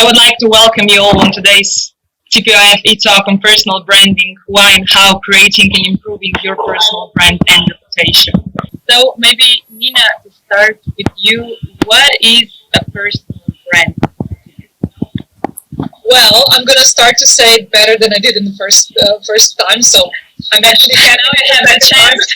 I would like to welcome you all on today's CPOEF E-TALK on personal branding, why and how creating and improving your personal brand and reputation. So maybe Nina, to start with you, what is a personal brand? Well, I'm going to start to say it better than I did in the first time, so I'm actually now you have a chance.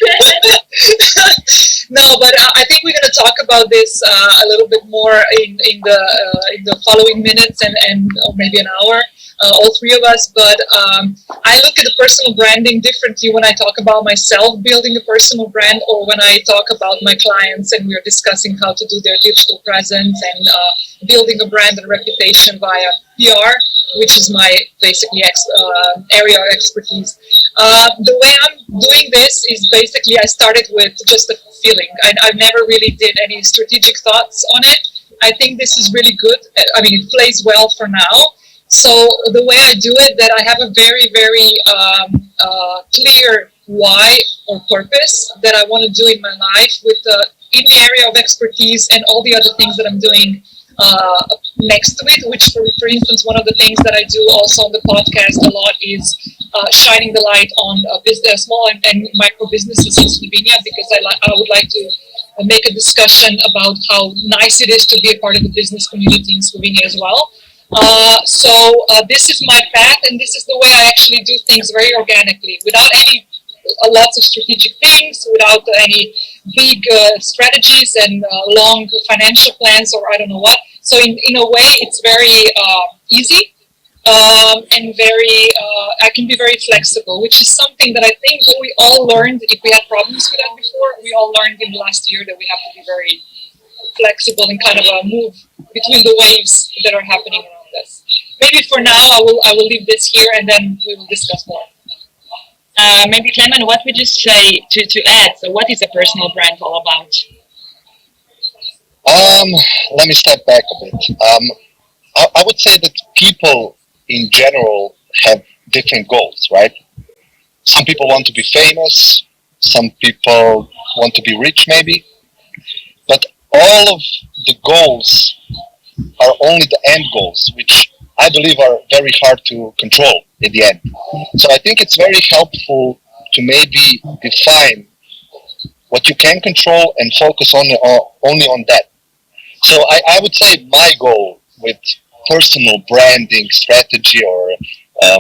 No, but I think we're going to talk about this a little bit more in the following minutes and or maybe an hour, all three of us. But I look at the personal branding differently when I talk about myself building a personal brand, or when I talk about my clients and we're discussing how to do their digital presence and building a brand and reputation via PR, which is my basically area of expertise. The way I'm doing this is basically I started with just a feeling. I never really did any strategic thoughts on it. I think this is really good. I mean, it plays well for now. So the way I do it, that I have a very, very clear why or purpose that I want to do in my life with in the area of expertise and all the other things that I'm doing next to it, which for instance, one of the things that I do also on the podcast a lot is shining the light on small and micro businesses in Slovenia, because I would like to make a discussion about how nice it is to be a part of the business community in Slovenia as well. So this is my path, and this is the way I actually do things very organically, without any lots of strategic things, without any big strategies and long financial plans or I don't know what. So in a way, it's very easy and very I can be very flexible, which is something that I think we all learned. If we had problems with that before, we all learned in the last year that we have to be very flexible and kind of move between the waves that are happening around us. Maybe for now, I will leave this here, and then we will discuss more. Maybe Klemen, what would you say to add? So what is a personal brand all about? Let me step back a bit. I would say that people in general have different goals, right? Some people want to be famous, some people want to be rich maybe, but all of the goals are only the end goals, which I believe are very hard to control in the end. So I think it's very helpful to maybe define what you can control and focus only on that. So I would say my goal with personal branding strategy or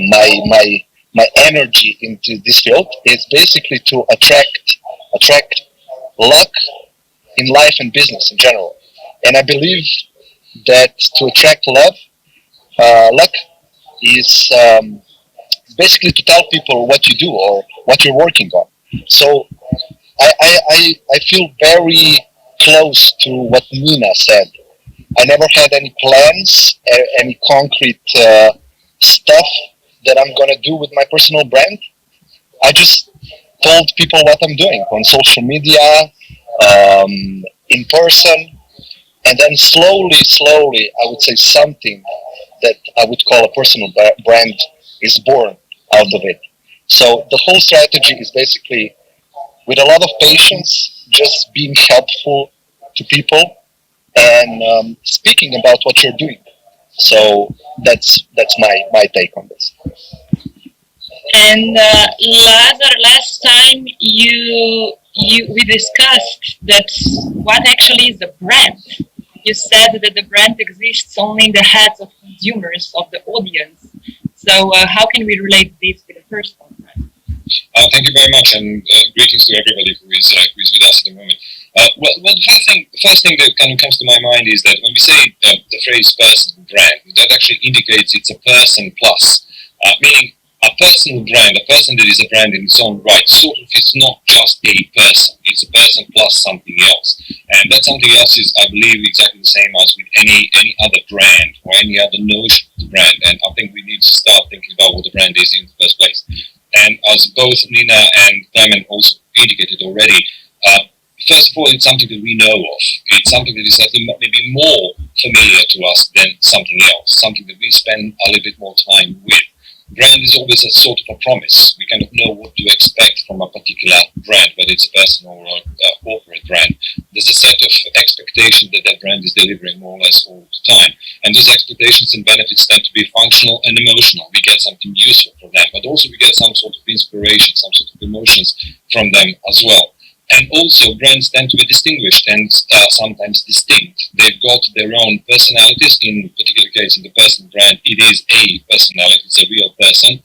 my energy into this field is basically to attract luck in life and business in general. And I believe that to attract luck is basically to tell people what you do or what you're working on. So I feel very close to what Nina said. I never had any plans, any concrete stuff that I'm going to do with my personal brand. I just told people what I'm doing on social media, in person, and then slowly, I would say something that I would call a personal brand is born out of it. So the whole strategy is basically, with a lot of patience, just being helpful to people and speaking about what you're doing. So that's my take on this. And Lazar, last time we discussed that what actually is a brand. You said that the brand exists only in the heads of consumers, of the audience. So how can we relate this with a personal brand? Thank you very much, and greetings to everybody who is with us at the moment. Well, the first thing that kind of comes to my mind is that when we say the phrase personal brand, that actually indicates it's a person plus, meaning a personal brand, a person that is a brand in its own right, sort of is not just a person, it's a person plus something else. And that something else is, I believe, exactly the same as with any other brand or any other notion of the brand. And I think we need to start thinking about what the brand is in the first place. And as both Nina and Klemen also indicated already, first of all, it's something that we know of. It's something that is, I think, maybe more familiar to us than something else, something that we spend a little bit more time with. brand is always a sort of a promise. We kind of know what to expect from a particular brand, whether it's a personal or a corporate brand. There's a set of expectations that that brand is delivering more or less all the time. And those expectations and benefits tend to be functional and emotional. We get something useful from them, but also we get some sort of inspiration, some sort of emotions from them as well. And also, brands tend to be distinguished and sometimes distinct. They've got their own personalities. In particular case, in the personal brand, it is a personality. It's a real person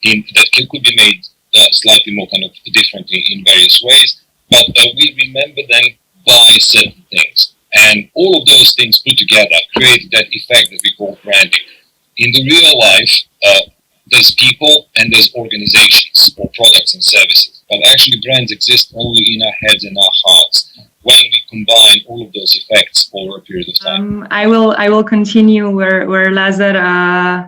that could be made slightly more kind of differently in various ways. But we remember them by certain things. And all of those things put together create that effect that we call branding. In the real life, there's people and there's organizations or products and services. But actually brands exist only in our heads and our hearts when we combine all of those effects over a period of time. I will continue where Lazar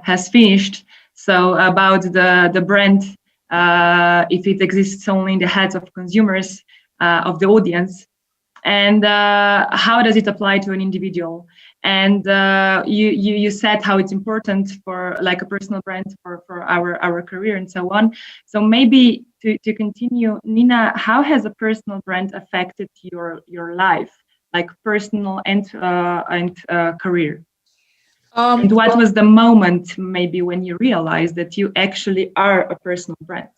has finished. So about the brand, if it exists only in the heads of consumers, of the audience, and how does it apply to an individual? And you said how it's important for like a personal brand for our career and so on. So maybe to continue, Nina, how has a personal brand affected your life, like personal and career? And what was the moment maybe when you realized that you actually are a personal brand?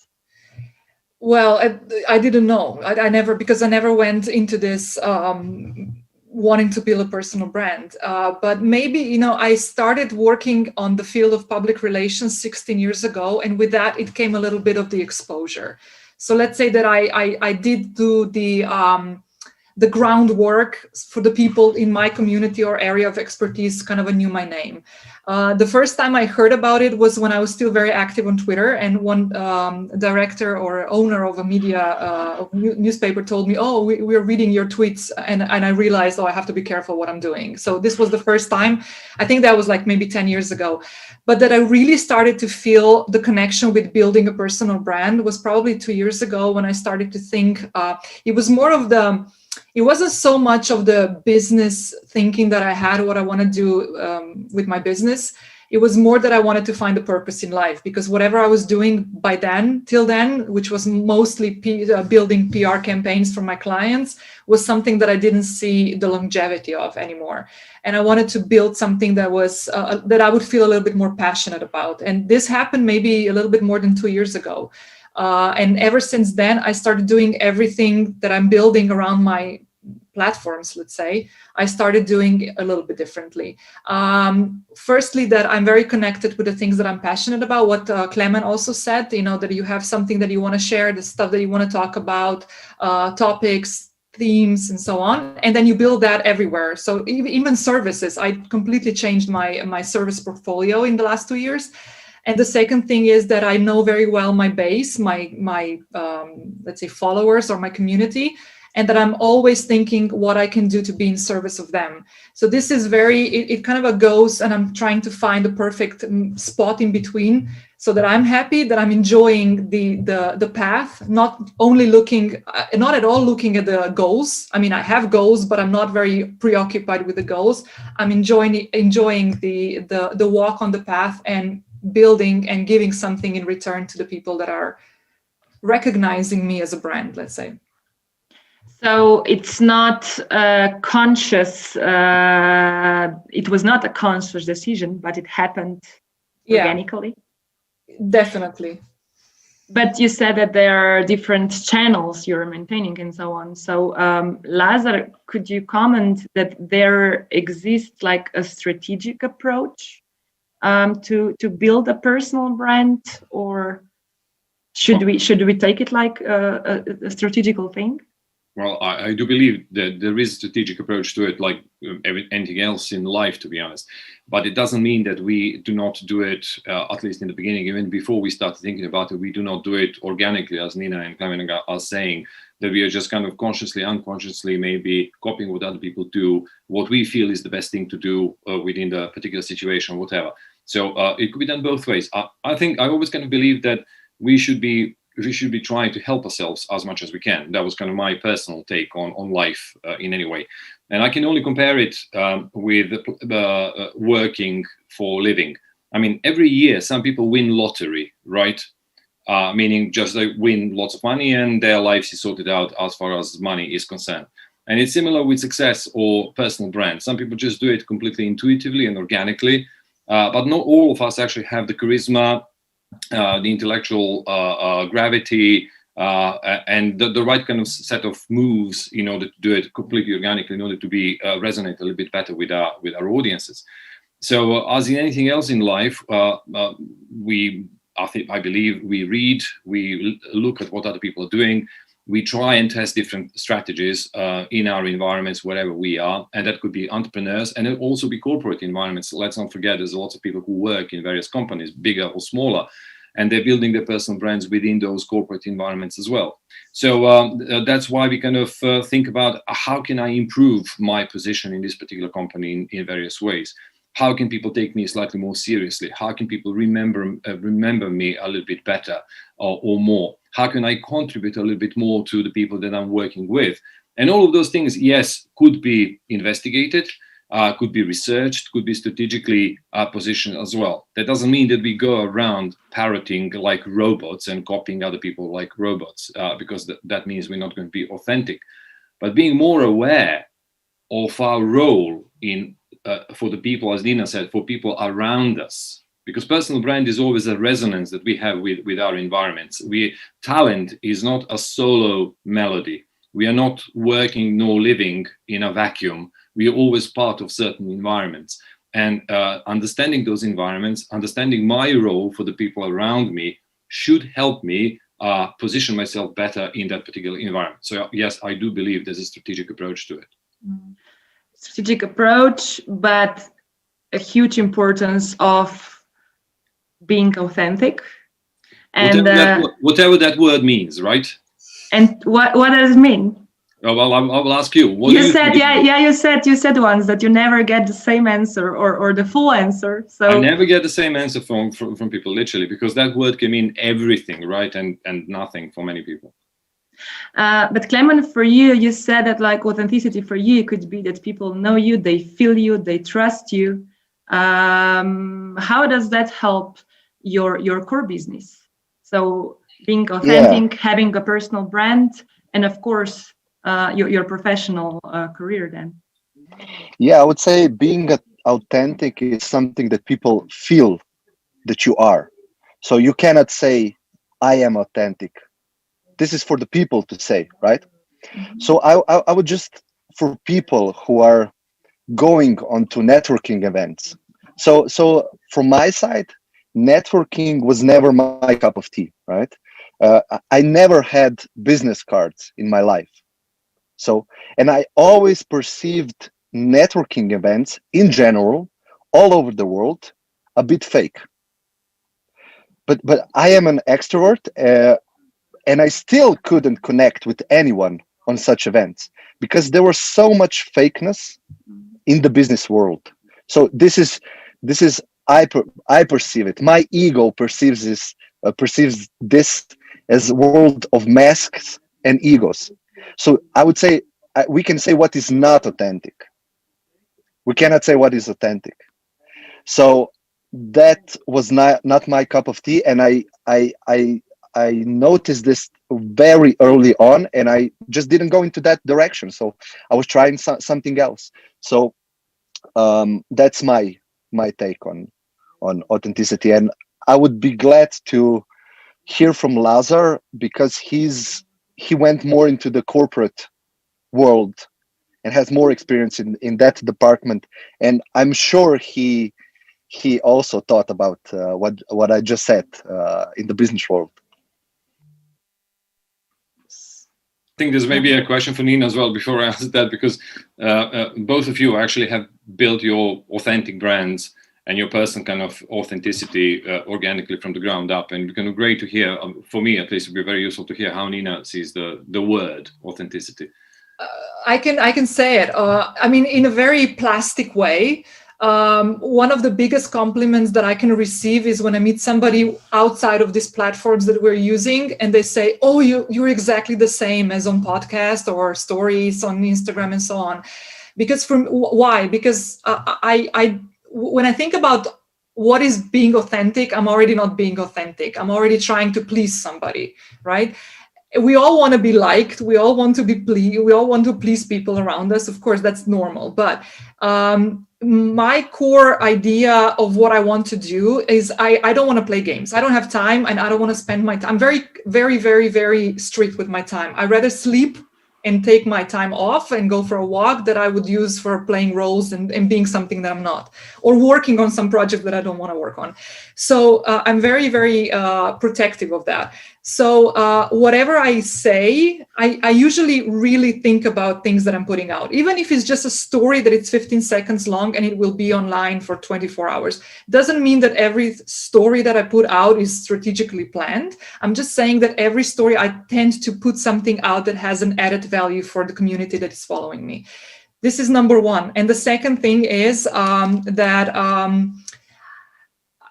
Well, I didn't know. I never went into this wanting to build a personal brand. But maybe, I started working on the field of public relations 16 years ago. And with that, it came a little bit of the exposure. So let's say that I did do the groundwork for the people in my community or area of expertise, kind of knew my name. The first time I heard about it was when I was still very active on Twitter, and one director or owner of a media newspaper told me, "Oh, we're reading your tweets," and I realized, oh, I have to be careful what I'm doing. So this was the first time. I think that was like maybe 10 years ago, but that I really started to feel the connection with building a personal brand was probably 2 years ago when I started to think it was more of it wasn't so much of the business thinking that I had, what I want to do with my business. It was more that I wanted to find a purpose in life, because whatever I was doing till then, which was mostly building PR campaigns for my clients, was something that I didn't see the longevity of anymore. And I wanted to build something that was that I would feel a little bit more passionate about. And this happened maybe a little bit more than 2 years ago. And ever since then, I started doing everything that I'm building around my platforms, let's say. I started doing a little bit differently. Firstly, that I'm very connected with the things that I'm passionate about. What Klemen also said, that you have something that you want to share, the stuff that you want to talk about, topics, themes, and so on. And then you build that everywhere. So even services, I completely changed my service portfolio in the last 2 years. And the second thing is that I know very well my base, my let's say followers or my community, and that I'm always thinking what I can do to be in service of them. So this is it kind of goes, and I'm trying to find the perfect spot in between, so that I'm happy, that I'm enjoying the path, not at all looking at the goals. I mean, I have goals, but I'm not very preoccupied with the goals. I'm enjoying the walk on the path and building and giving something in return to the people that are recognizing me as a brand, let's say. So it's not conscious, it was not a conscious decision, but it happened organically? Definitely. But you said that there are different channels you're maintaining and so on. So Lazar, could you comment that there exists like a strategic approach to build a personal brand, or should we take it like a strategical thing? Well, I do believe that there is a strategic approach to it, like anything else in life, to be honest. But it doesn't mean that we do not do it, at least in the beginning, even before we start thinking about it, we do not do it organically, as Nina and Klemen are saying, that we are just kind of consciously, unconsciously, maybe copying what other people do, what we feel is the best thing to do within the particular situation, whatever. So it could be done both ways. I think I always kind of believe that we should be trying to help ourselves as much as we can. That was kind of my personal take on life in any way. And I can only compare it with working for a living. I mean, every year some people win lottery, right? Meaning just they win lots of money and their lives is sorted out as far as money is concerned. And it's similar with success or personal brand. Some people just do it completely intuitively and organically, but not all of us actually have the charisma, the intellectual gravity, and the right kind of set of moves in order to do it completely organically, in order to be resonate a little bit better with our audiences. So as in anything else in life, I believe we read, we look at what other people are doing, we try and test different strategies in our environments, wherever we are. And that could be entrepreneurs and it also be corporate environments. Let's not forget, there's lots of people who work in various companies, bigger or smaller, and they're building their personal brands within those corporate environments as well. So that's why we kind of think about how can I improve my position in this particular company in various ways. How can people take me slightly more seriously? How can people remember me a little bit better or more? How can I contribute a little bit more to the people that I'm working with? And all of those things, yes, could be investigated, could be researched, could be strategically positioned as well. That doesn't mean that we go around parroting like robots and copying other people like robots, because that means we're not going to be authentic. But being more aware of our role in for the people, as Nina said, for people around us, because personal brand is always a resonance that we have with our environments. Talent is not a solo melody. We are not working nor living in a vacuum. We are always part of certain environments. And understanding those environments, understanding my role for the people around me should help me position myself better in that particular environment. So yes, I do believe there's a strategic approach to it. Strategic approach, but a huge importance of being authentic. And whatever that word means, right? And what does it mean? Oh, well, I will ask you. You said you said once that you never get the same answer or the full answer. So I never get the same answer from people, literally, because that word can mean everything, right, and nothing for many people. But Klemen, for you, you said that like authenticity for you could be that people know you, they feel you, they trust you. How does that help your core business? So being authentic, having a personal brand, and of course your professional career then. Yeah, I would say being authentic is something that people feel that you are. So you cannot say, I am authentic. This is for the people to say, right? Mm-hmm. So I would just, for people who are going onto networking events. So from my side, networking was never my cup of tea, right? I never had business cards in my life. So, and I always perceived networking events in general, all over the world, a bit fake. But I am an extrovert, and I still couldn't connect with anyone on such events because there was so much fakeness in the business world. So this is I perceive it. My ego perceives this as a world of masks and egos. So I would say we can say what is not authentic. We cannot say what is authentic. So that was not my cup of tea, and I noticed this very early on, and I just didn't go into that direction. So I was trying something else. So that's my take on authenticity, and I would be glad to hear from Lazar because he went more into the corporate world and has more experience in that department, and I'm sure he also thought about what I just said in the business world. I think there's maybe a question for Nina as well before I answer that, because both of you actually have built your authentic brands and your personal kind of authenticity organically from the ground up, and it's kind of great to hear. For me, at least, it would be very useful to hear how Nina sees the word authenticity. I can say it. I mean, in a very plastic way. One of the biggest compliments that I can receive is when I meet somebody outside of these platforms that we're using, and they say, "Oh, you're exactly the same as on podcast or stories on Instagram and so on." Because why? Because I when I think about what is being authentic? I'm already not being authentic. I'm already trying to please somebody, right? We all want to be liked. We all want to be we all want to please people around us. Of course, that's normal. But my core idea of what I want to do is I don't want to play games. I don't have time, and I don't want to spend my time. I'm very, very, very, very strict with my time. I rather sleep and take my time off and go for a walk that I would use for playing roles and being something that I'm not, or working on some project that I don't want to work on. So I'm very, very protective of that. So whatever I say, I usually really think about things that I'm putting out, even if it's just a story that it's 15 seconds long and it will be online for 24 hours. Doesn't mean that every story that I put out is strategically planned. I'm just saying that every story I tend to put something out that has an added value for the community that is following me. This is number one. And the second thing is that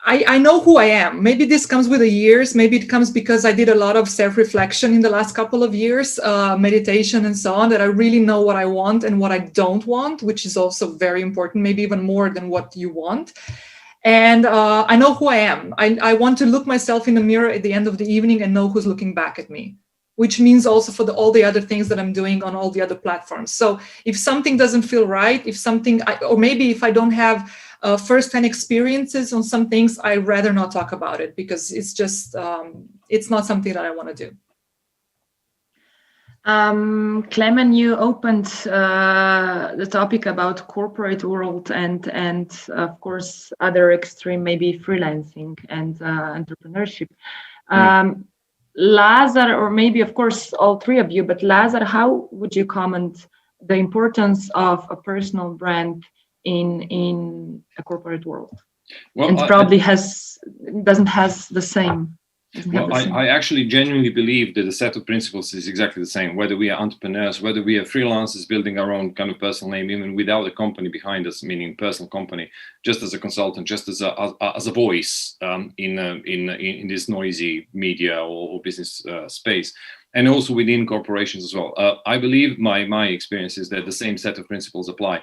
I know who I am. Maybe this comes with the years. Maybe it comes because I did a lot of self-reflection in the last couple of years, meditation and so on, that I really know what I want and what I don't want, which is also very important, maybe even more than what you want. And I know who I am. I want to look myself in the mirror at the end of the evening and know who's looking back at me, which means also for all the other things that I'm doing on all the other platforms. So if something doesn't feel right, if something, or maybe if I don't have first-hand experiences on some things, I'd rather not talk about it, because it's just, it's not something that I want to do. Klemen, you opened the topic about corporate world and of course other extreme, maybe freelancing and entrepreneurship. Lazar, or maybe of course all three of you, but Lazar, how would you comment the importance of a personal brand in a corporate world? Well, and probably doesn't have the same. Well, I actually genuinely believe that the set of principles is exactly the same, whether we are entrepreneurs, whether we are freelancers building our own kind of personal name, even without a company behind us, meaning personal company, just as a consultant, just as a voice in this noisy media or business space, and also within corporations as well. I believe my experience is that the same set of principles apply.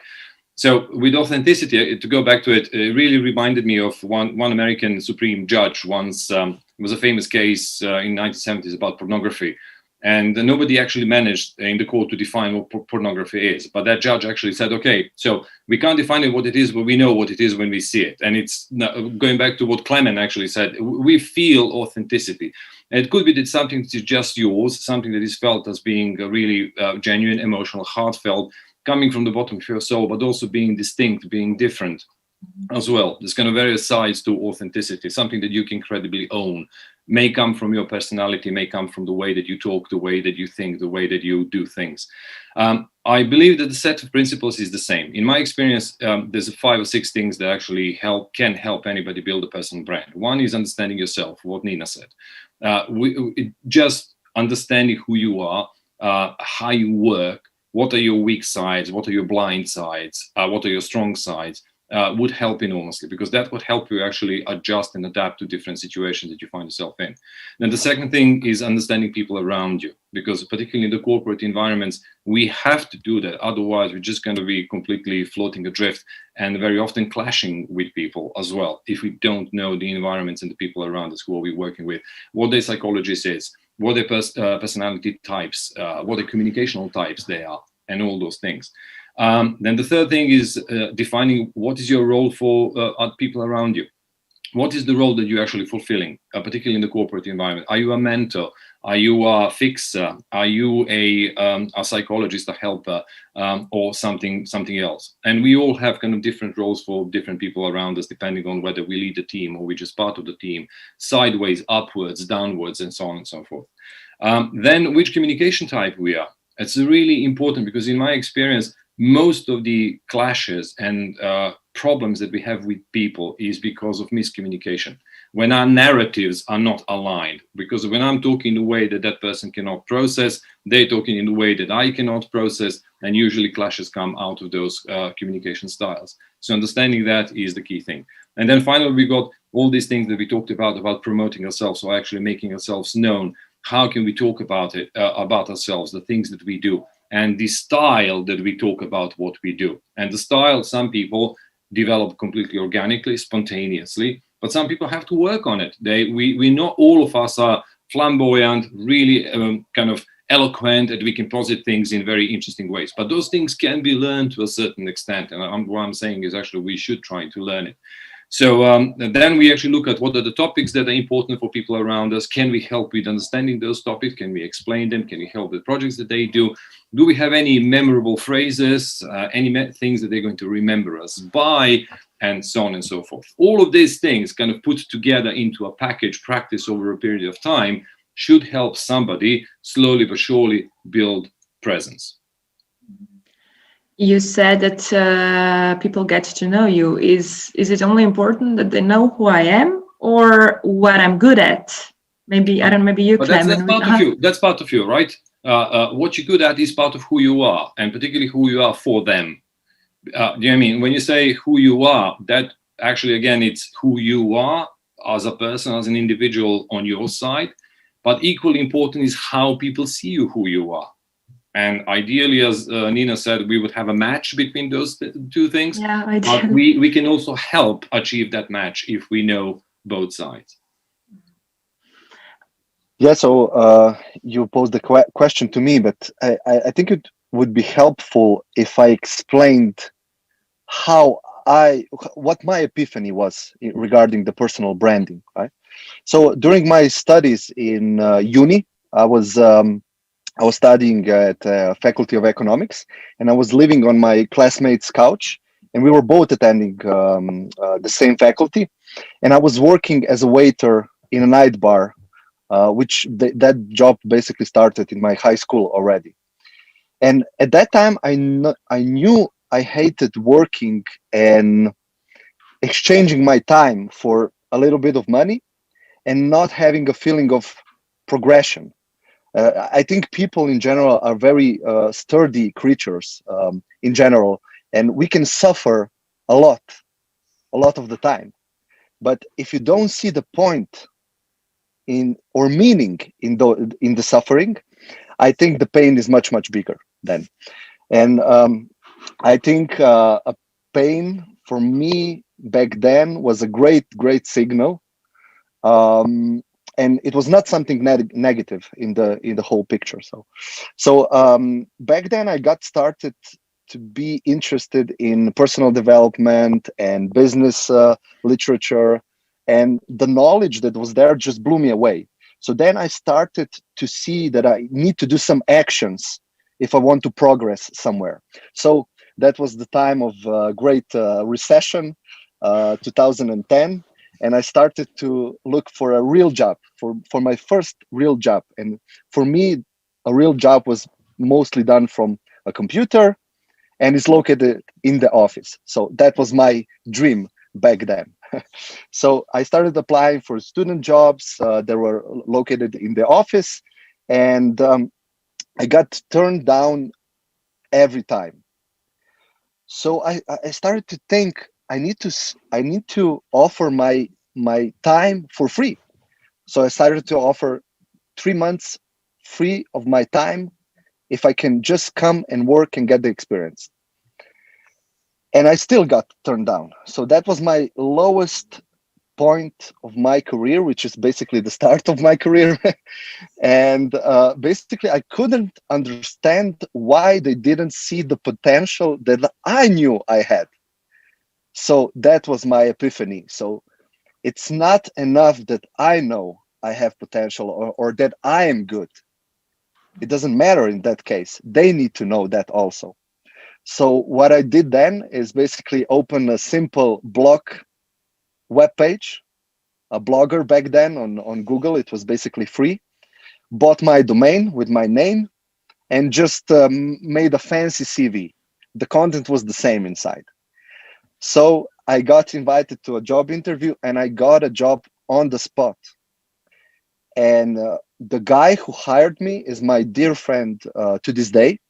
So with authenticity, to go back to it, it really reminded me of one American Supreme Judge once. It was a famous case in 1970s about pornography. And nobody actually managed in the court to define what pornography is. But that judge actually said, okay, so we can't define what it is, but we know what it is when we see it. And it's going back to what Klemen actually said, we feel authenticity. And it could be that something that is just yours, something that is felt as being really genuine, emotional, heartfelt, coming from the bottom of your soul, but also being distinct, being different as well. There's kind of various sides to authenticity, something that you can credibly own. May come from your personality, may come from the way that you talk, the way that you think, the way that you do things. I believe that the set of principles is the same. In my experience, there's 5 or 6 things that actually can help anybody build a personal brand. One is understanding yourself, what Nina said. Just understanding who you are, how you work, what are your weak sides, what are your blind sides, what are your strong sides, would help enormously, because that would help you actually adjust and adapt to different situations that you find yourself in. Then the second thing is understanding people around you, because particularly in the corporate environments, we have to do that. Otherwise, we're just going to be completely floating adrift and very often clashing with people as well, if we don't know the environments and the people around us who are we working with, what their psychologist is, what their personality types, what their communicational types they are, and all those things. Then the third thing is defining what is your role for people around you. What is the role that you're actually fulfilling, particularly in the corporate environment? Are you a mentor? Are you a fixer? Are you a psychologist, a helper, or something else? And we all have kind of different roles for different people around us, depending on whether we lead the team or we're just part of the team, sideways, upwards, downwards, and so on and so forth. Then which communication type we are. It's really important, because in my experience, most of the clashes and problems that we have with people is because of miscommunication. When our narratives are not aligned, because when I'm talking the way that that person cannot process, they're talking in the way that I cannot process, and usually clashes come out of those communication styles. So understanding that is the key thing. And then finally, we got all these things that we talked about promoting ourselves, or actually making ourselves known. How can we talk about it, about ourselves, the things that we do, and the style that we talk about what we do. And the style, some people develop completely organically, spontaneously, but some people have to work on it. We not all of us are flamboyant, really kind of eloquent, and we can posit things in very interesting ways. But those things can be learned to a certain extent. And what I'm saying is actually we should try to learn it. So then we actually look at what are the topics that are important for people around us. Can we help with understanding those topics? Can we explain them? Can we help with projects that they do? Do we have any memorable phrases, any things that they're going to remember us by, and so on and so forth? All of these things kind of put together into a package practice over a period of time should help somebody slowly but surely build presence. You said that people get to know you. Is it only important that they know who I am or what I'm good at? Maybe, I don't know, maybe you, Klemen. That's part of you. That's part of you, right? What you're good at is part of who you are, and particularly who you are for them. Do you know what I mean? When you say who you are, that actually, again, it's who you are as a person, as an individual on your side. But equally important is how people see you, who you are. And ideally, as Nina said, we would have a match between those two things. Yeah, I do. But we can also help achieve that match if we know both sides. Yeah, so you posed the question to me, but I think it would be helpful if I explained what my epiphany was regarding the personal branding, right? So during my studies in uni, I was studying at Faculty of Economics, and I was living on my classmate's couch, and we were both attending the same faculty, and I was working as a waiter in a night bar, which that job basically started in my high school already. And at that time, I knew I hated working and exchanging my time for a little bit of money and not having a feeling of progression. I think people in general are very sturdy creatures in general, and we can suffer a lot of the time. But if you don't see the point or meaning in the suffering, I think the pain is much bigger then. And I think a pain for me back then was a great signal. And it was not something negative in the whole picture. So back then I got started to be interested in personal development and business literature, and the knowledge that was there just blew me away. So then I started to see that I need to do some actions if I want to progress somewhere. So that was the time of great recession, 2010. And I started to look for a real job, for my first real job. And for me, a real job was mostly done from a computer and is located in the office. So that was my dream back then. So I started applying for student jobs that were located in the office. And I got turned down every time. So I started to think, I need to offer my time for free. So I started to offer 3 months free of my time if I can just come and work and get the experience. And I still got turned down. So that was my lowest point of my career, which is basically the start of my career. And basically I couldn't understand why they didn't see the potential that I knew I had. So that was my epiphany. So it's not enough that I know I have potential or that I am good. It doesn't matter in that case. They need to know that also. So what I did then is basically open a simple blog webpage, a blogger back then on Google. It was basically free. Bought my domain with my name and just made a fancy CV. The content was the same inside. So I got invited to a job interview and I got a job on the spot. And the guy who hired me is my dear friend to this day.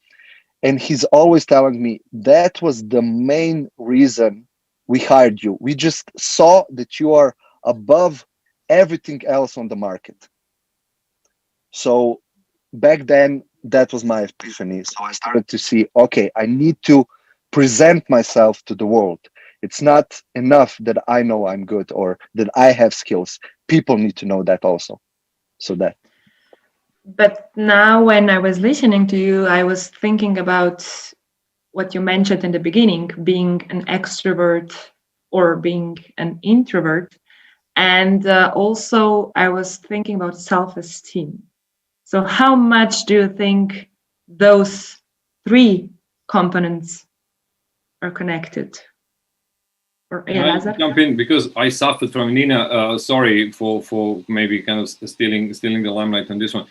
And he's always telling me that was the main reason we hired you. We just saw that you are above everything else on the market. So back then, that was my epiphany. So I started to see, okay, I need to present myself to the world. It's not enough that I know I'm good or that I have skills. People need to know that also. So that. But now when I was listening to you, I was thinking about what you mentioned in the beginning, being an extrovert or being an introvert. And also I was thinking about self-esteem. So how much do you think those three components are connected? Or I jump in because I suffered from Nina. Sorry for maybe kind of stealing the limelight on this one.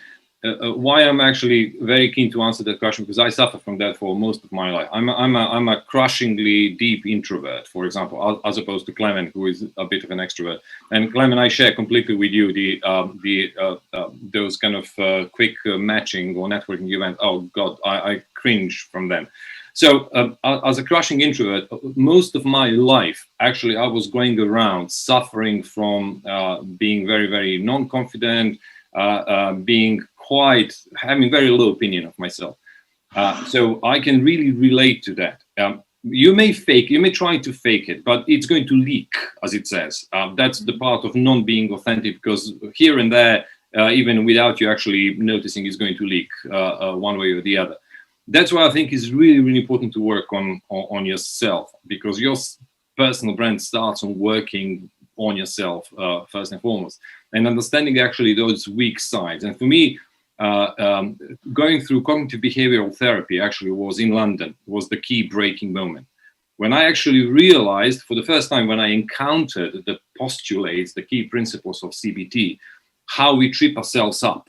Why I'm actually very keen to answer that question, because I suffer from that for most of my life. I'm a crushingly deep introvert, for example, as opposed to Klemen, who is a bit of an extrovert. And Klemen, I share completely with you those kind of quick matching or networking events. Oh God, I cringe from them. So as a crushing introvert, most of my life, actually, I was going around suffering from being very, very non-confident, having very low opinion of myself. So I can really relate to that. You may try to fake it, but it's going to leak, as it says. That's the part of non-being authentic, because here and there, even without you actually noticing, it's going to leak one way or the other. That's why I think it's really, really important to work on yourself, because your personal brand starts on working on yourself first and foremost, and understanding actually those weak sides. And for me, going through cognitive behavioral therapy actually was in London, was the key breaking moment. When I actually realized for the first time, when I encountered the postulates, the key principles of CBT, how we trip ourselves up,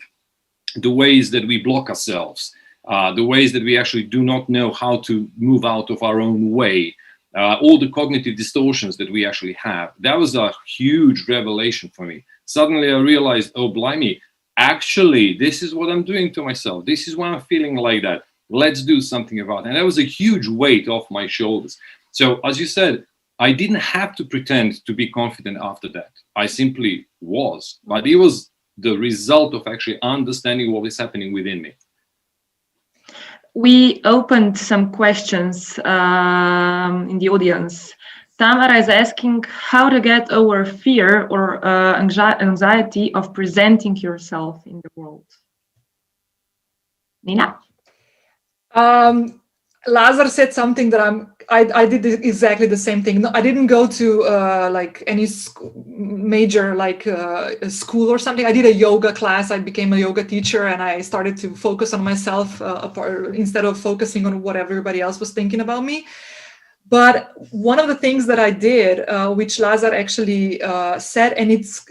the ways that we block ourselves, the ways that we actually do not know how to move out of our own way, all the cognitive distortions that we actually have. That was a huge revelation for me. Suddenly I realized, oh, blimey, actually, this is what I'm doing to myself. This is why I'm feeling like that. Let's do something about it. And that was a huge weight off my shoulders. So as you said, I didn't have to pretend to be confident after that. I simply was. But it was the result of actually understanding what is happening within me. We opened some questions in the audience. Tamara is asking how to get over fear or anxiety of presenting yourself in the world. Nina? Lazar said something that I did exactly the same thing. No, I didn't go to like any major school or something. I did a yoga class. I became a yoga teacher, and I started to focus on myself instead of focusing on what everybody else was thinking about me. But one of the things that I did, which Lazar actually said, and it's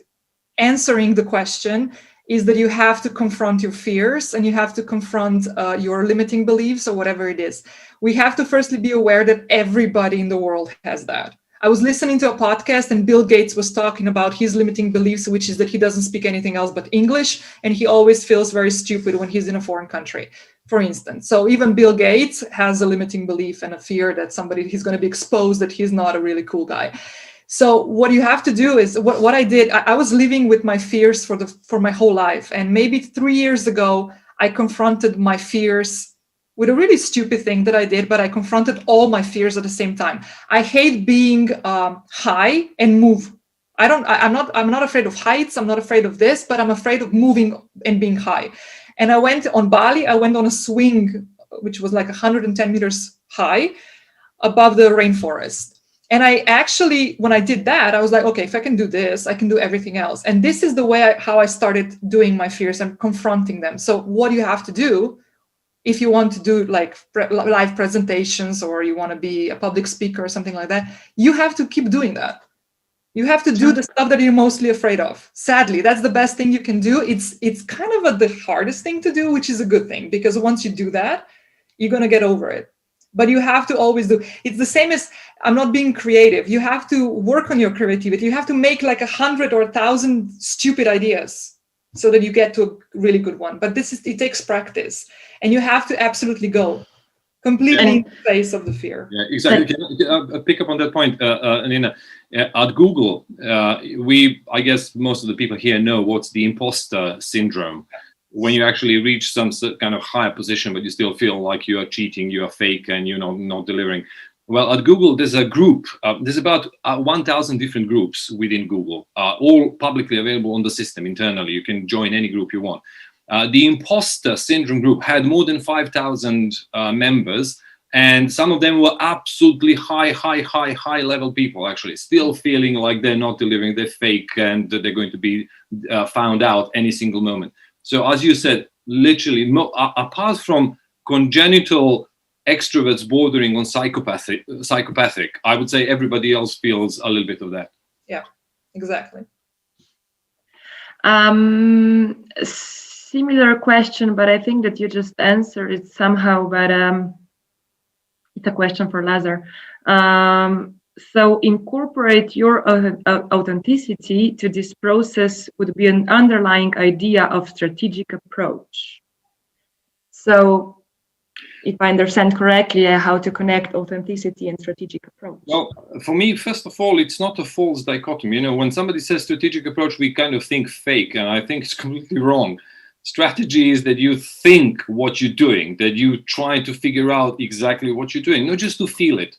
answering the question, is that you have to confront your fears and you have to confront your limiting beliefs or whatever it is. We have to firstly be aware that everybody in the world has that. I was listening to a podcast and Bill Gates was talking about his limiting beliefs, which is that he doesn't speak anything else but English, and he always feels very stupid when he's in a foreign country, for instance. So even Bill Gates has a limiting belief and a fear that he's going to be exposed, that he's not a really cool guy. So what you have to do is what I did. I was living with my fears for my whole life. And maybe 3 years ago, I confronted my fears with a really stupid thing that I did, but I confronted all my fears at the same time. I hate being high and move. I'm not afraid of heights. I'm not afraid of this, but I'm afraid of moving and being high. And I went on Bali. I went on a swing, which was like 110 meters high above the rainforest. And I actually, when I did that, I was like, okay, if I can do this, I can do everything else. And this is the way how I started doing my fears and confronting them. So what you have to do, if you want to do like live presentations or you want to be a public speaker or something like that, you have to keep doing that. You have to do the stuff that you're mostly afraid of. Sadly, that's the best thing you can do. It's kind of the hardest thing to do, which is a good thing, because once you do that, you're going to get over it. But you have to always do. It's the same as I'm not being creative. You have to work on your creativity. You have to make like 100 or 1,000 stupid ideas so that you get to a really good one. But it takes practice, and you have to absolutely go completely in the face of the fear. Yeah, exactly. Can I pick up on that point, Nina? At Google, I guess most of the people here know what's the imposter syndrome. When you actually reach some kind of higher position, but you still feel like you are cheating, you are fake, and you're not delivering. Well, at Google, there's a group. There's about 1,000 different groups within Google, all publicly available on the system internally. You can join any group you want. The imposter syndrome group had more than 5,000 members, and some of them were absolutely high level people, actually, still feeling like they're not delivering, they're fake, and that they're going to be found out any single moment. So as you said, literally, apart from congenital extroverts bordering on psychopathic, I would say everybody else feels a little bit of that. Yeah, exactly. Similar question, but I think that you just answered it somehow, but it's a question for Lazar. So incorporate your authenticity to this process would be an underlying idea of strategic approach. So if I understand correctly, how to connect authenticity and strategic approach? Well, for me, first of all, it's not a false dichotomy. You know, when somebody says strategic approach, we kind of think fake, and I think it's completely wrong. Strategy is that you think what you're doing, that you try to figure out exactly what you're doing, not just to feel it.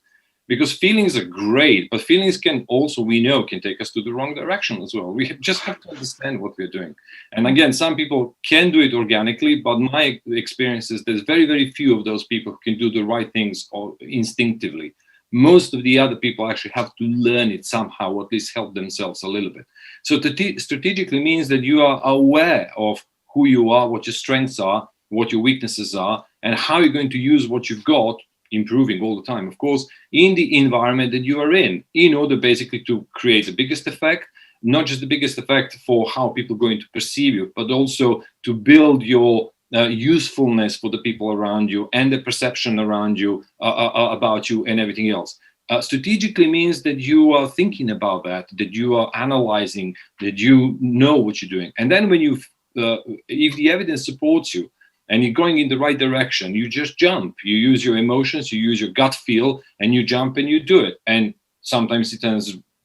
Because feelings are great, but feelings can also, we know, can take us to the wrong direction as well. We just have to understand what we're doing. And again, some people can do it organically, but my experience is there's very few of those people who can do the right things or instinctively. Most of the other people actually have to learn it somehow, or at least help themselves a little bit. So strategically means that you are aware of who you are, what your strengths are, what your weaknesses are, and how you're going to use what you've got, improving all the time, of course, in the environment that you are in order basically to create the biggest effect, not just the biggest effect for how people are going to perceive you, but also to build your usefulness for the people around you and the perception around you about you and everything else. Strategically means that you are thinking about that you are analyzing, that you know what you're doing. And then when you, if the evidence supports you, and you're going in the right direction, you just jump. You use your emotions, you use your gut feel, and you jump and you do it. And sometimes it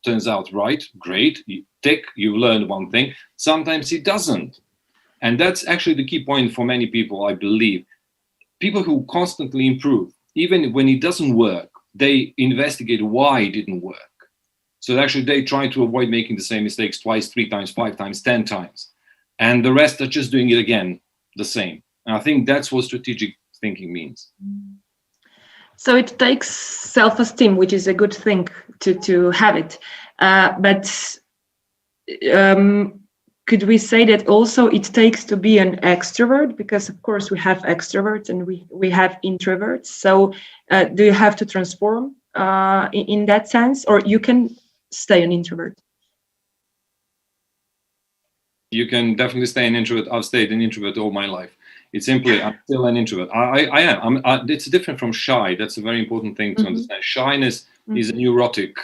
turns out right, great, you tick, you learn one thing. Sometimes it doesn't. And that's actually the key point for many people, I believe. People who constantly improve, even when it doesn't work, they investigate why it didn't work. So actually they try to avoid making the same mistakes twice, 3 times, 5 times, 10 times. And the rest are just doing it again, the same. And I think that's what strategic thinking means. So it takes self-esteem, which is a good thing to have it. But could we say that also it takes to be an extrovert? Because of course we have extroverts and we have introverts. So do you have to transform in that sense, or you can stay an introvert? You can definitely stay an introvert. I've stayed an introvert all my life. It's simply, I'm still an introvert. I am. It's different from shy. That's a very important thing to understand. Shyness is a neurotic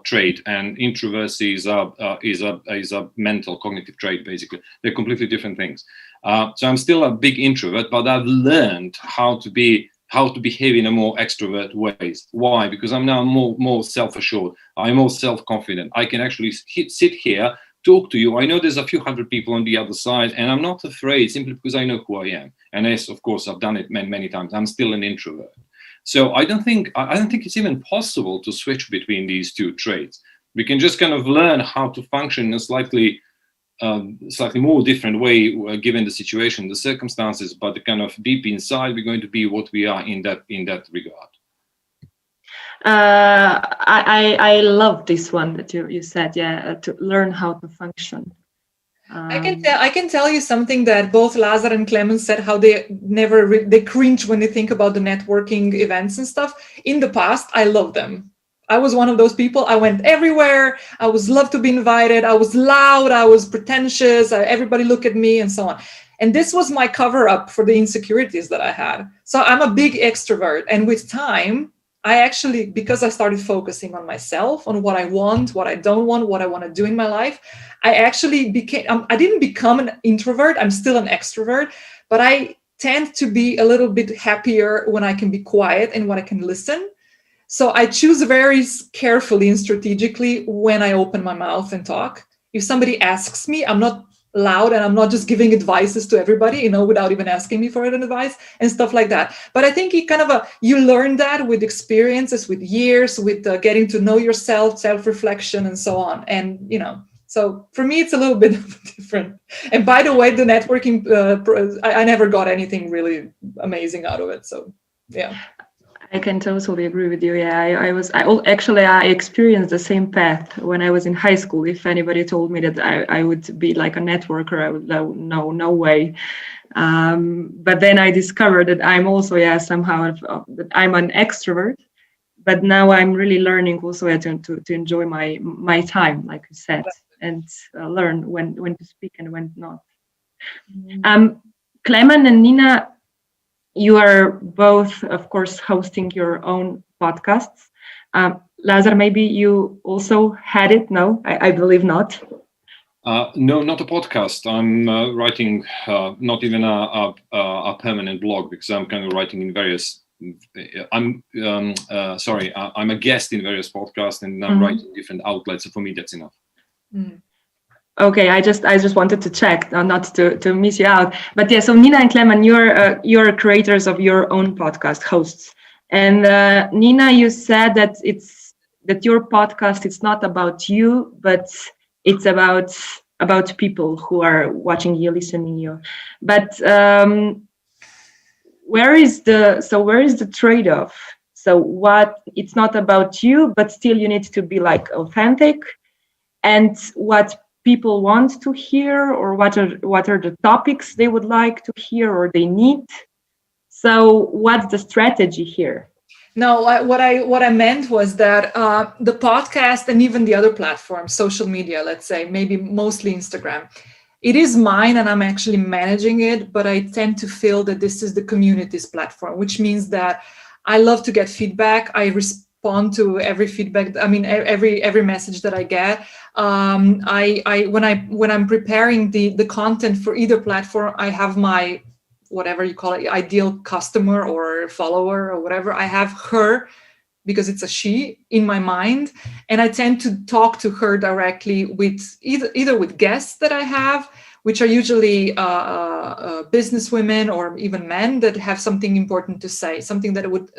trait, and introversy is a mental, cognitive trait. Basically, they're completely different things. So I'm still a big introvert, but I've learned how to behave in a more extrovert ways. Why? Because I'm now more self-assured. I'm more self-confident. I can actually sit here, talk to you. I know there's a few hundred people on the other side, and I'm not afraid simply because I know who I am. And yes, of course, I've done it many times. I'm still an introvert. So I don't think it's even possible to switch between these two traits. We can just kind of learn how to function in a slightly more different way given the situation, the circumstances, but the kind of deep inside, we're going to be what we are in that regard. I love this one that you said, to learn how to function. I can tell you something that both Lazar and Klemen said, how they cringe when they think about the networking events and stuff. In the past, I loved them. I was one of those people. I went everywhere. I was loved to be invited. I was loud. I was pretentious. Everybody looked at me and so on. And this was my cover up for the insecurities that I had. So I'm a big extrovert. And with time, I actually, because I started focusing on myself, on what I want, what I don't want, what I want to do in my life, I actually I didn't become an introvert. I'm still an extrovert, but I tend to be a little bit happier when I can be quiet and when I can listen. So I choose very carefully and strategically when I open my mouth and talk. If somebody asks me, I'm not loud and I'm not just giving advices to everybody, without even asking me for an advice and stuff like that. But I think you learn that with experiences, with years, with getting to know yourself, self-reflection and so on. And, so for me, it's a little bit different. And by the way, the networking, I never got anything really amazing out of it. So, yeah. I can totally agree with you. Yeah, I experienced the same path when I was in high school. If anybody told me that I would be like a networker, I would no way. But then I discovered that I'm also, somehow that I'm an extrovert. But now I'm really learning also to enjoy my time, like you said, and learn when to speak and when not. Klemen and Nina, you are both, of course, hosting your own podcasts. Lazar, maybe you also had it? No, I believe not. No, not a podcast. I'm writing not even a permanent blog, because I'm kind of writing in various. I'm a guest in various podcasts, and I'm writing different outlets. So for me, that's enough. Okay, I just wanted to check, not to miss you out. But yeah, so Nina and Klemen, you're creators of your own podcast, hosts. And Nina, you said that your podcast, it's not about you, but it's about people who are watching you, listening you. But where is the trade-off? So it's not about you, but still you need to be like authentic, and what people want to hear, or what are the topics they would like to hear or they need. So what's the strategy here? No, what I meant was that the podcast and even the other platforms, social media, let's say, maybe mostly Instagram, it is mine and I'm actually managing it, but I tend to feel that this is the community's platform, which means that I love to get feedback. I respond to every feedback. I mean, every message that I get. When I'm preparing the content for either platform, I have my, whatever you call it, ideal customer or follower or whatever. I have her, because it's a she, in my mind, and I tend to talk to her directly with either with guests that I have, which are usually business women or even men that have something important to say, something that would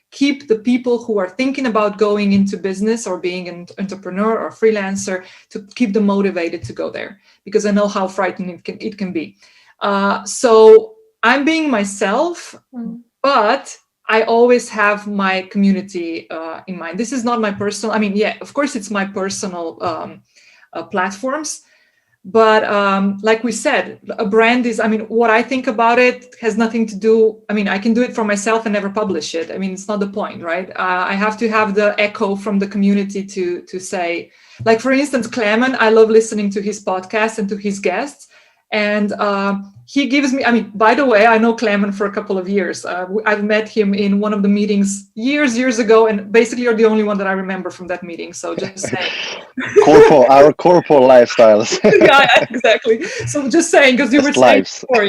keep the people who are thinking about going into business or being an entrepreneur or freelancer, to keep them motivated to go there, because I know how frightening it can be. So I'm being myself, but I always have my community in mind. This is not my personal, of course it's my personal platforms, but like we said, a brand is, what I think about it has nothing to do, I can do it for myself and never publish it. It's not the point, right? I have to have the echo from the community to say, like, for instance, Klemen, I love listening to his podcast and to his guests. And he gives me, by the way, I know Klemen for a couple of years. I've met him in one of the meetings years ago, and basically you're the only one that I remember from that meeting. So just saying. Our corporate lifestyles. Yeah, exactly. So just saying, because you were saying before,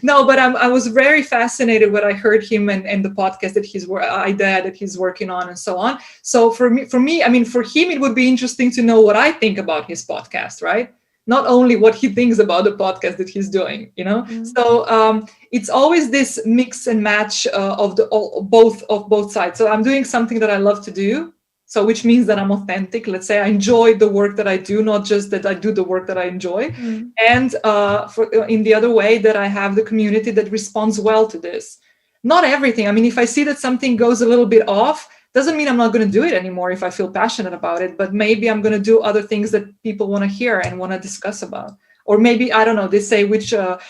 No, but I was very fascinated when I heard him and the podcast that he's working on and so on. So for me, for him, it would be interesting to know what I think about his podcast, right? Not only what he thinks about the podcast that he's doing, So it's always this mix and match of both sides. So I'm doing something that I love to do, so which means that I'm authentic. Let's say I enjoy the work that I do, not just that I do the work that I enjoy. And in the other way, that I have the community that responds well to this. Not everything. If I see that something goes a little bit off, doesn't mean I'm not going to do it anymore if I feel passionate about it, but maybe I'm going to do other things that people want to hear and want to discuss about. Or maybe, I don't know, they say which topic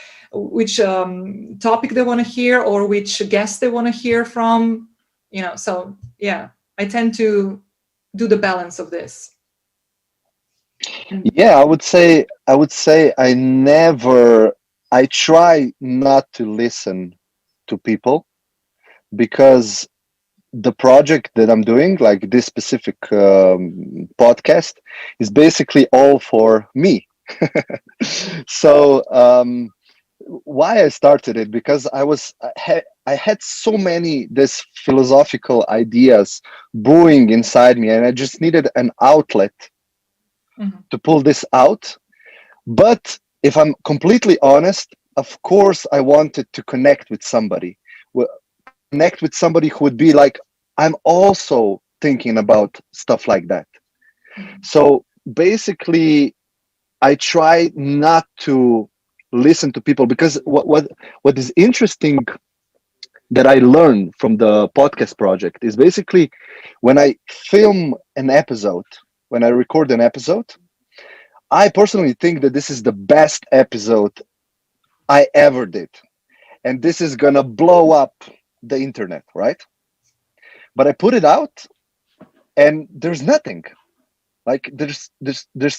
they want to hear or which guest they want to hear from, so yeah, I tend to do the balance of this. Yeah, I would say I try not to listen to people, because the project that I'm doing, like this specific podcast, is basically all for me. So why I started it, because I had so many this philosophical ideas brewing inside me, and I just needed an outlet to pull this out. But if I'm completely honest, of course I wanted to connect with somebody, connect with somebody who would be like, I'm also thinking about stuff like that. So basically, I try not to listen to people, because what is interesting that I learned from the podcast project is basically when I film an episode, when I record an episode, I personally think that this is the best episode I ever did. And this is gonna blow up the internet, right? But I put it out and there's nothing. Like there's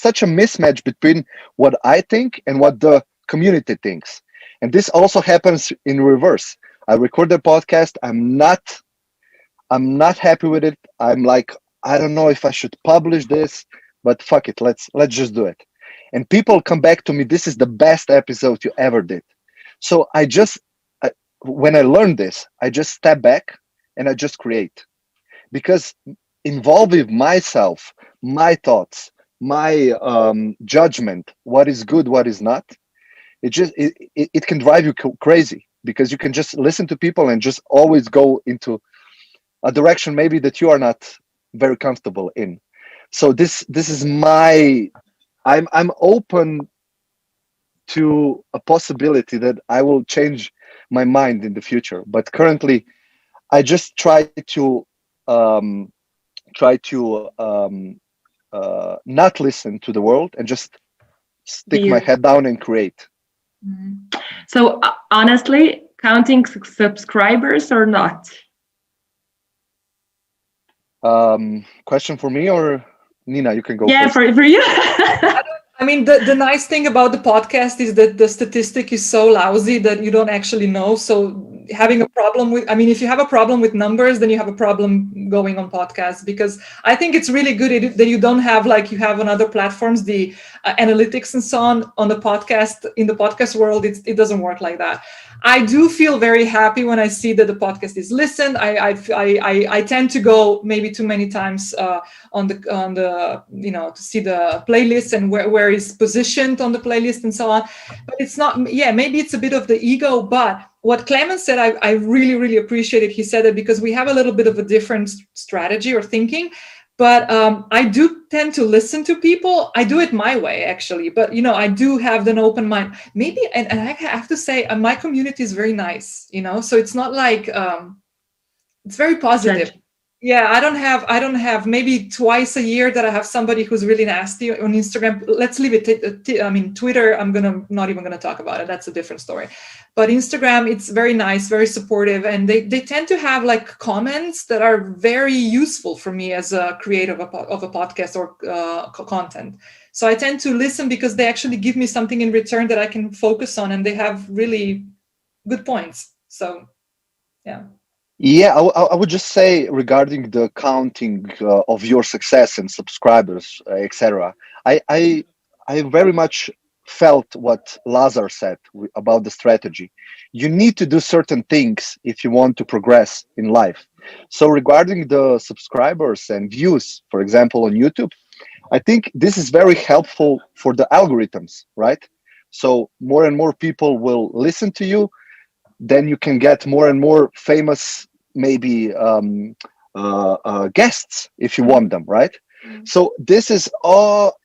such a mismatch between what I think and what the community thinks. And this also happens in reverse. I record the podcast, I'm not happy with it. I'm like, I don't know if I should publish this, but fuck it, let's just do it. And people come back to me, this is the best episode you ever did. So when I learned this, I just step back and I just create, because involving myself, my thoughts, my judgment, what is good, what is not, it can drive you crazy, because you can just listen to people and just always go into a direction maybe that you are not very comfortable in. So this is I'm open to a possibility that I will change my mind in the future, but currently I just try to not listen to the world and just stick my head down and create. So honestly, counting subscribers or not? Question for me, or Nina, you can go Yeah, first. for you. I mean, the nice thing about the podcast is that the statistic is so lousy that you don't actually know. So having a problem with, I mean, if you have a problem with numbers, then you have a problem going on podcasts, because I think it's really good that you don't have, like you have on other platforms, the analytics and so on the podcast. In the podcast world, it doesn't work like that. I do feel very happy when I see that the podcast is listened. I tend to go maybe too many times on the to see the playlist and where it's positioned on the playlist and so on. But it's not, maybe it's a bit of the ego. But what Klemen said, I really, really appreciated. He said it because we have a little bit of a different strategy or thinking. But I do tend to listen to people. I do it my way, actually. But, I do have an open mind. Maybe, and I have to say, my community is very nice, so it's not like, it's very positive. Yeah, I don't have maybe twice a year that I have somebody who's really nasty on Instagram. Let's leave it. I mean, Twitter, I'm not even gonna talk about it. That's a different story. But Instagram, it's very nice, very supportive, and they tend to have like comments that are very useful for me as a creator of a podcast or content. So I tend to listen because they actually give me something in return that I can focus on, and they have really good points. So, yeah. Yeah, I would just say regarding the counting of your success and subscribers, etc. I very much felt what Lazar said about the strategy. You need to do certain things if you want to progress in life. So regarding the subscribers and views, for example, on YouTube, I think this is very helpful for the algorithms, right? So more and more people will listen to you, then you can get more and more famous, maybe guests if you want them, right? So this is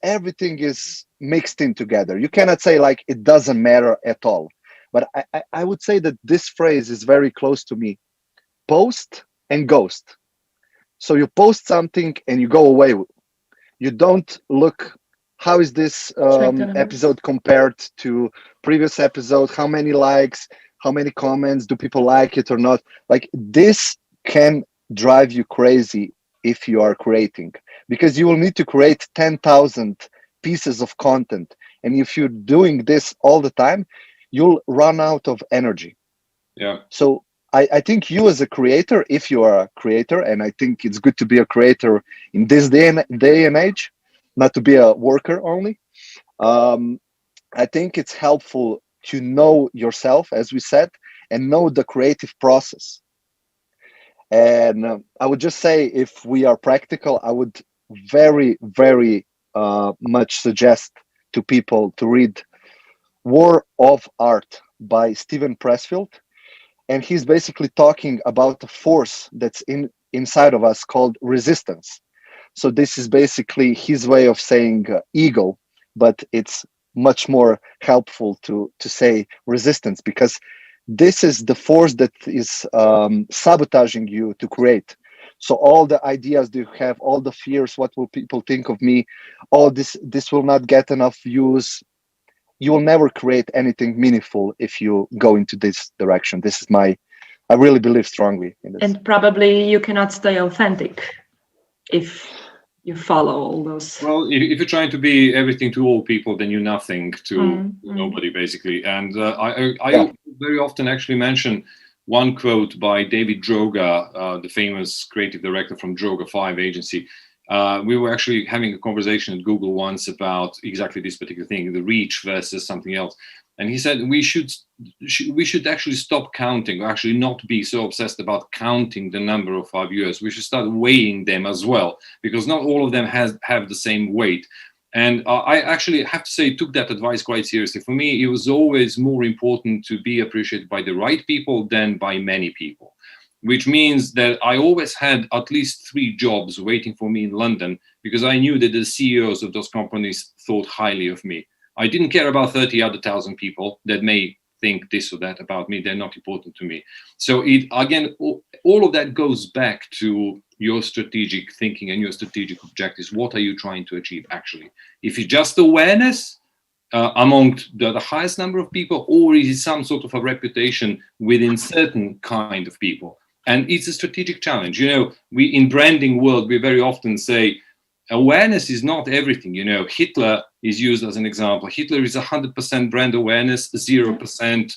everything is mixed in together. You cannot say like it doesn't matter at all. But I would say that this phrase is very close to me. Post and ghost. So you post something and you go away. You don't look, how is this episode compared to previous episode? How many likes? How many comments? Do people like it or not? Like, this can drive you crazy if you are creating, because you will need to create 10,000 pieces of content. And if you're doing this all the time, you'll run out of energy. Yeah. So I think you as a creator, if you are a creator, and I think it's good to be a creator in this day and age, not to be a worker only. I think it's helpful to know yourself, as we said, and know the creative process. And I would just say, if we are practical, I would very, very much suggest to people to read War of Art by Steven Pressfield. And he's basically talking about a force that's inside of us called resistance. So this is basically his way of saying ego, but it's much more helpful to say resistance, because this is the force that is sabotaging you to create. So all the ideas that you have, all the fears, what will people think of me, all this will not get enough views. You will never create anything meaningful if you go into this direction. This is I really believe strongly in this. And probably you cannot stay authentic if you follow all those. Well, if you're trying to be everything to all people, then you're nothing to nobody, basically. And I very often actually mention one quote by David Droga, the famous creative director from Droga 5 agency. We were actually having a conversation at Google once about exactly this particular thing, the reach versus something else. And he said we should actually stop counting, or actually not be so obsessed about counting the number of our viewers. We should start weighing them as well, because not all of them have the same weight. And I actually have to say, took that advice quite seriously. For me, it was always more important to be appreciated by the right people than by many people, which means that I always had at least 3 jobs waiting for me in London, because I knew that the CEOs of those companies thought highly of me. I didn't care about 30 other thousand people that may think this or that about me. They're not important to me. So again, all of that goes back to your strategic thinking and your strategic objectives. What are you trying to achieve actually? If it's just awareness among the highest number of people, or is it some sort of a reputation within certain kind of people? And it's a strategic challenge. You know, we in branding world, we very often say awareness is not everything. You know, Hitler is used as an example. Hitler is 100% brand awareness, 0%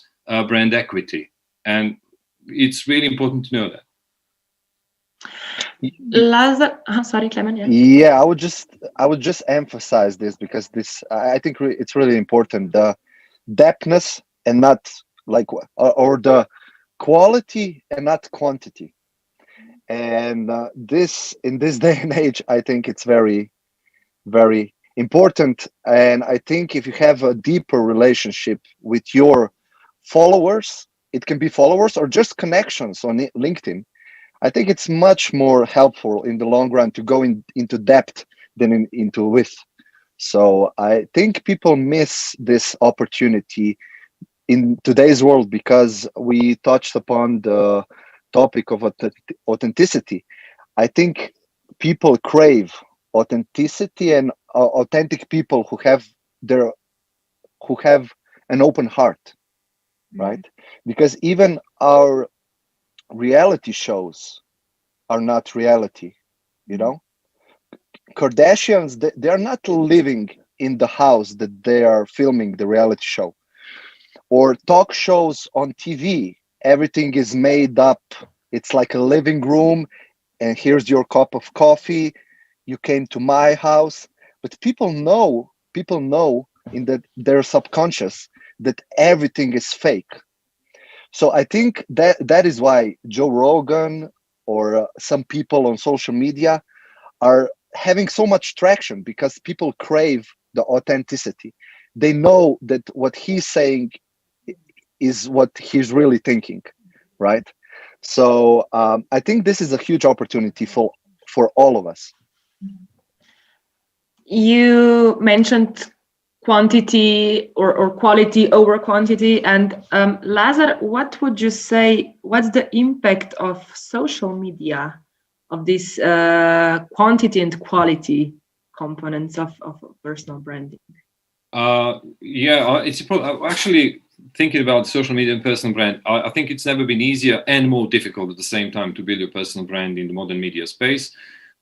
brand equity. And it's really important to know that. Lazar, sorry, Klemen. Yeah, I would just emphasize this, because I think it's really important. The depthness and not like, or the quality and not quantity. And in this day and age, I think it's very, very important. And I think if you have a deeper relationship with your followers, it can be followers or just connections on LinkedIn. I think it's much more helpful in the long run to go into depth than into width. So I think people miss this opportunity in today's world, because we touched upon the topic of authenticity. I think people crave authenticity and authentic people who have an open heart, right? Because even our reality shows are not reality, you know. Kardashians, they are not living in the house that they are filming the reality show. Or talk shows on TV, everything is made up. It's like a living room, and here's your cup of coffee. You came to my house. But people know in their subconscious that everything is fake. So I think that is why Joe Rogan or some people on social media are having so much traction, because people crave the authenticity. They know that what he's saying is what he's really thinking, right? So I think this is a huge opportunity for all of us. You mentioned quantity or quality over quantity. And Lazar, what would you say, what's the impact of social media, of this quantity and quality components of personal branding? It's actually thinking about social media and personal brand. I think it's never been easier and more difficult at the same time to build your personal brand in the modern media space.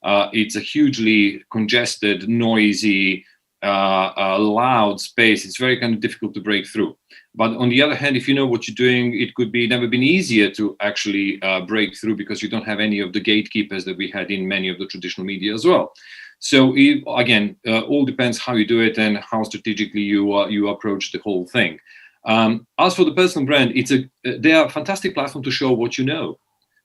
It's a hugely congested, noisy, loud space. It's very kind of difficult to break through. But on the other hand, if you know what you're doing, it could be never been easier to actually break through, because you don't have any of the gatekeepers that we had in many of the traditional media as well. So again, all depends how you do it and how strategically you approach the whole thing. As for the personal brand, they are a fantastic platform to show what you know,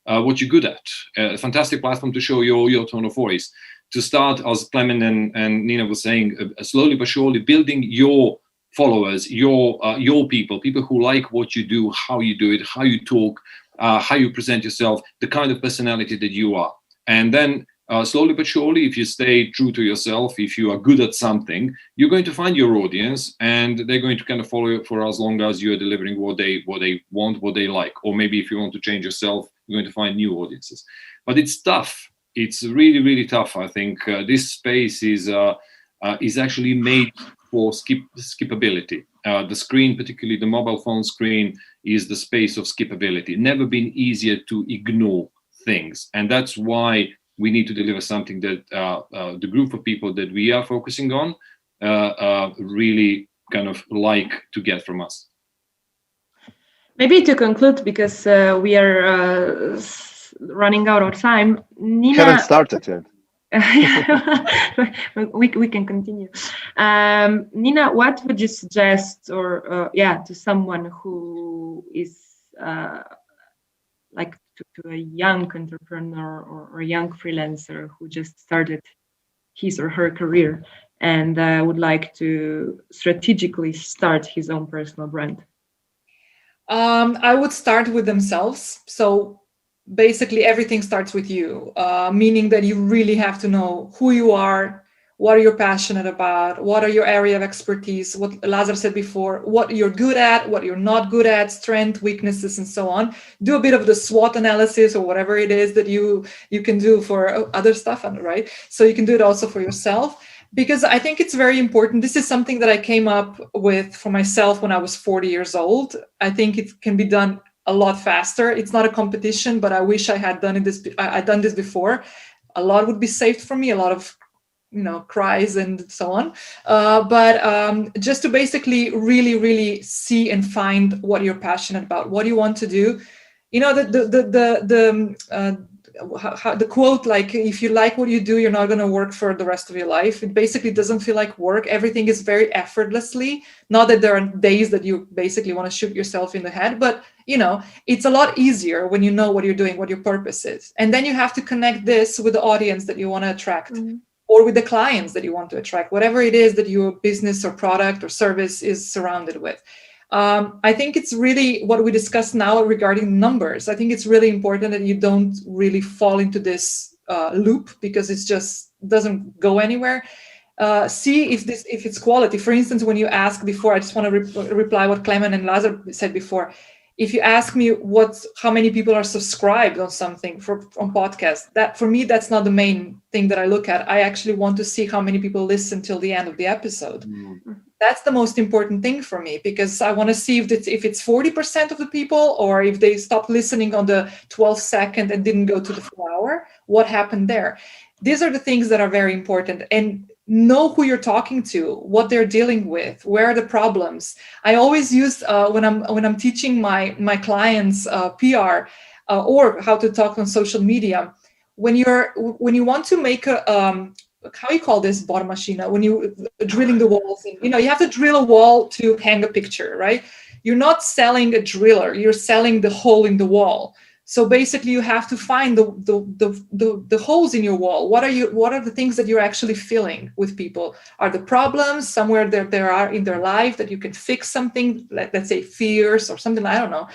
what you're good at. A fantastic platform to show your tone of voice. To start, as Klemen and Nina was saying, slowly but surely building your followers, your people who like what you do, how you do it, how you talk, how you present yourself, the kind of personality that you are. And then slowly but surely, if you stay true to yourself, if you are good at something, you're going to find your audience, and they're going to kind of follow you for as long as you are delivering what they want, what they like. Or maybe if you want to change yourself, you're going to find new audiences. But it's tough. It's really, really tough. I think this space is actually made for skippability. The screen, particularly the mobile phone screen, is the space of skippability. Never been easier to ignore things, and that's why we need to deliver something that the group of people that we are focusing on really kind of like to get from us. Maybe to conclude, because we are running out of time, Nina. Haven't started yet. we can continue. Nina, what would you suggest, or to someone who is like to a young entrepreneur or a young freelancer who just started his or her career and would like to strategically start his own personal brand? I would start with themselves. So basically everything starts with you, meaning that you really have to know who you are, what are you passionate about, what are your area of expertise, what Lazar said before, what you're good at, what you're not good at, strength, weaknesses, and so on. Do a bit of the SWOT analysis or whatever it is that you can do for other stuff, right? So you can do it also for yourself, because I think it's very important. This is something that I came up with for myself when I was 40 years old. I think it can be done a lot faster. It's not a competition, but I wish I had done this before. A lot would be saved for me, a lot of cries and so on. But just to basically really see and find what you're passionate about, what you want to do. The quote, like, if you like what you do, you're not going to work for the rest of your life. It basically doesn't feel like work. Everything is very effortlessly. Not that there are days that you basically want to shoot yourself in the head, but it's a lot easier when you know what you're doing, what your purpose is. And then you have to connect this with the audience that you want to attract. Mm-hmm. Or with the clients that you want to attract, whatever it is that your business or product or service is surrounded with. I think it's really what we discussed now regarding numbers. I think it's really important that you don't really fall into this loop, because it just doesn't go anywhere. See if it's quality. For instance, when you ask before, I just want to reply what Klemen and Lazar said before. If you ask me how many people are subscribed on something on podcast, that for me, that's not the main thing that I look at. I actually want to see how many people listen till the end of the episode. Mm-hmm. That's the most important thing for me, because I want to see if it's 40% of the people, or if they stopped listening on the 12th second and didn't go to the full hour, what happened there? These are the things that are very important. And know who you're talking to, what they're dealing with, where are the problems. I always use when I'm teaching my clients PR or how to talk on social media. When you want to make a how you call this, bormachina, when you drilling the walls, you have to drill a wall to hang a picture, right? You're not selling a driller, you're selling the hole in the wall. So basically, you have to find the holes in your wall. What are the things that you're actually feeling with people? Are the problems somewhere there are in their life that you can fix something, let's say fears or something, I don't know.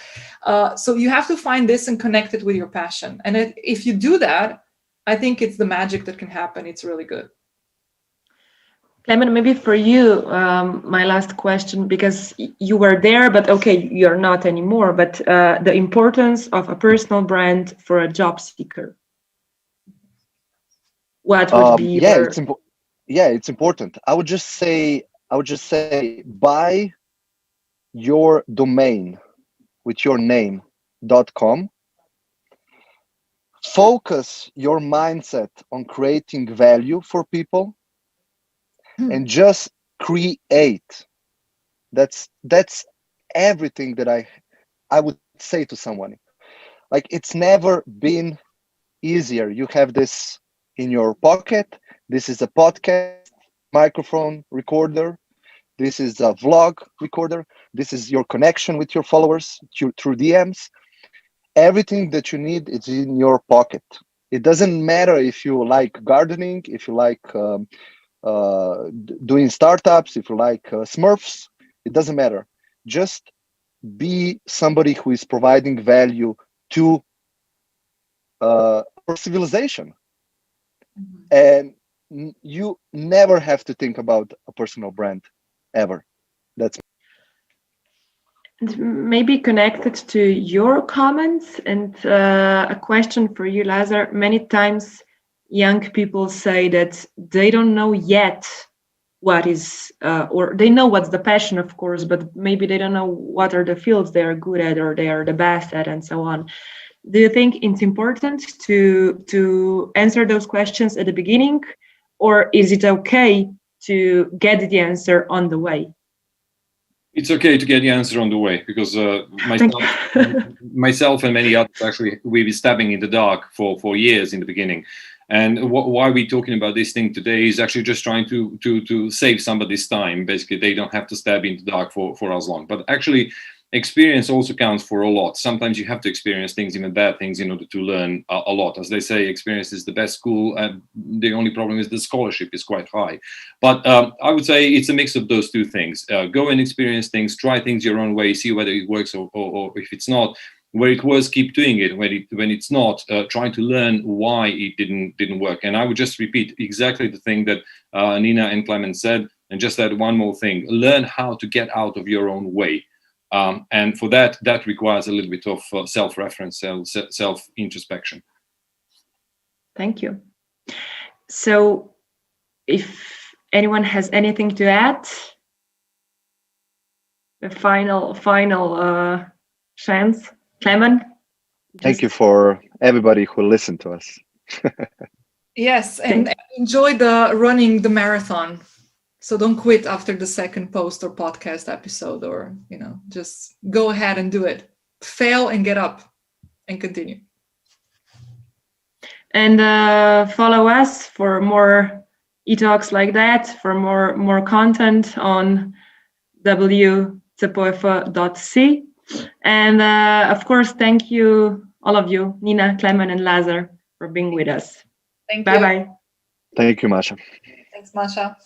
So you have to find this and connect it with your passion. And if you do that, I think it's the magic that can happen. It's really good. Klemen, maybe for you, my last question, because you were there, but okay, you're not anymore, but the importance of a personal brand for a job seeker. What would be it's important. I would just say buy your domain with your name.com. Focus your mindset on creating value for people. And just create. That's everything that I would say to someone. Like, it's never been easier. You have this in your pocket. This is a podcast microphone recorder. This is a vlog recorder. This is your connection with your followers through DMs. Everything that you need is in your pocket. It doesn't matter if you like gardening, if you like doing startups, if you like Smurfs, It doesn't matter. Just be somebody who is providing value to for civilization. And you never have to think about a personal brand, ever. That's maybe connected to your comments, and a question for you, Lazar. Many times young people say that they don't know yet what is, or they know what's the passion, of course, but maybe they don't know what are the fields they are good at or they are the best at, and so on. Do you think it's important to answer those questions at the beginning, or is it okay to get the answer on the way? It's okay to get the answer on the way, because myself and many others, actually, we've been stabbing in the dark for years in the beginning. And why we're talking about this thing today is actually just trying to save somebody's time. Basically, they don't have to stab in the dark for as long. But actually, experience also counts for a lot. Sometimes you have to experience things, even bad things, in order to learn a lot. As they say, experience is the best school. And the only problem is the scholarship is quite high. But I would say it's a mix of those two things. Go and experience things, try things your own way, see whether it works or if it's not. Where it works, keep doing it. When it's not, trying to learn why it didn't work. And I would just repeat exactly the thing that Nina and Klemen said, and just add one more thing: learn how to get out of your own way. And for that requires a little bit of self-reference, self-introspection. Thank you. So, if anyone has anything to add, the final chance. Klemen? Thank you for everybody who listened to us. Yes, and enjoy running the marathon. So don't quit after the second post or podcast episode, or just go ahead and do it. Fail and get up and continue. And follow us for more e-talks like that, for more content on CPOEF.c. And of course, thank you, all of you, Nina, Klemen, and Lazar, for being with us. Thank you. Bye-bye. Thank you, Masha. Thanks, Masha.